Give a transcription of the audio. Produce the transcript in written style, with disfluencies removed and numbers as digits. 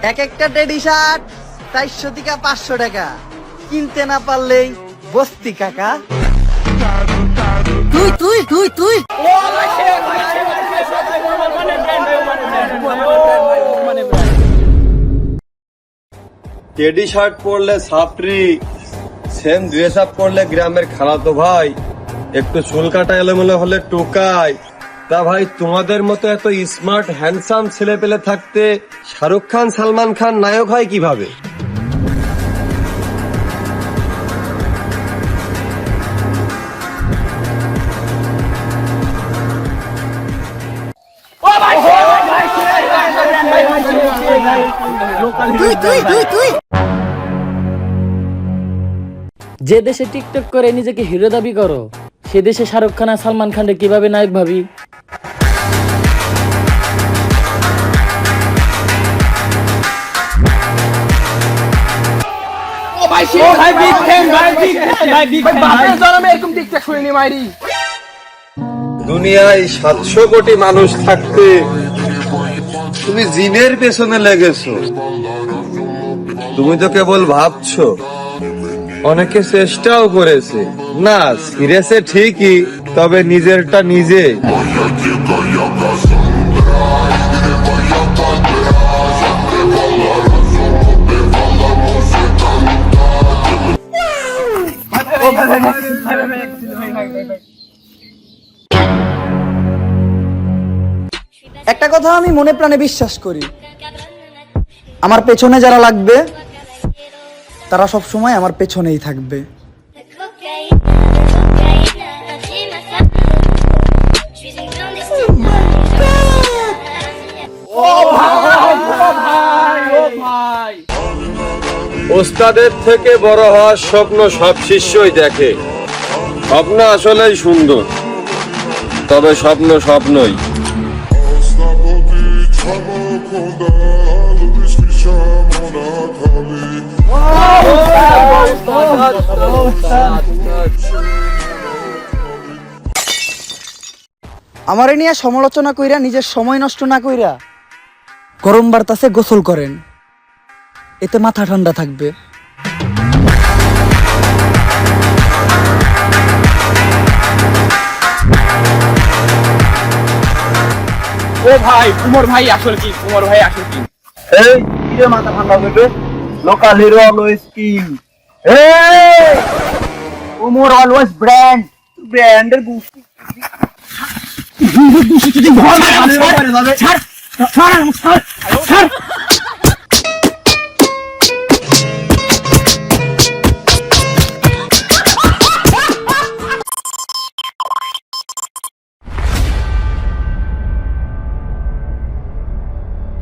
এক একটা teddy shirt 400 থেকে 500 টাকা, কিনতে না পারলেই বস্তি কাকা। তুই তুই তুই তুই টেডি শার্ট পরলে ছাত্রী, সেম ড্রেস আপ পরলে গ্রামের খালাতো ভাই, একটু চুল কাটা এলোমেলো হলে টোকাই। তা ভাই, তোমাদের মতো এত স্মার্ট হ্যান্ডসাম ছেলে পেলে থাকতে শাহরুখ খান সালমান খান নায়ক হয় কিভাবে? তুই তুই তুই তুই যে দেশে টিকটক করে নিজেকে হিরো দাবি করো, সে দেশে শাহরুখ খান আর সালমান খানকে কিভাবে নায়ক ভাবি? দুনিয়ায় 700 কোটি মানুষ থাকতে তুমি জিনের পেছনে লেগেছো। তুমি তো কেবল ভাবছো, অনেকে চেষ্টাও করেছে। না, সিরিয়াসে ঠিকই, তবে নিজেরটা নিজে। একটা কথা আমি মনে প্রাণে বিশ্বাস করি, আমার পেছনে যারা লাগবে তারা সব সময় আমার পেছনেই থাকবে। ওস্তাদের থেকে বড় হওয়ার স্বপ্ন সব শিষ্যই দেখে। স্বপ্ন আসলেই সুন্দর, তবে স্বপ্ন স্বপ্নই। আমারে নিয়ে সমালোচনা কইরা নিজের সময় নষ্ট না কইরা গরম বাতাসে গোসল করেন, এতে মাথা ঠান্ডা থাকবে। ও ভাই, উমর ভাই আসল কি? উমর ভাই আসল কি? এই কিরে মাথা ঠান্ডা হবে? Local hero always king. এই উমর অলওয়েজ ব্র্যান্ড, ব্র্যান্ডের গুষ্টি। ছাড় ছাড় ছাড় ছাড়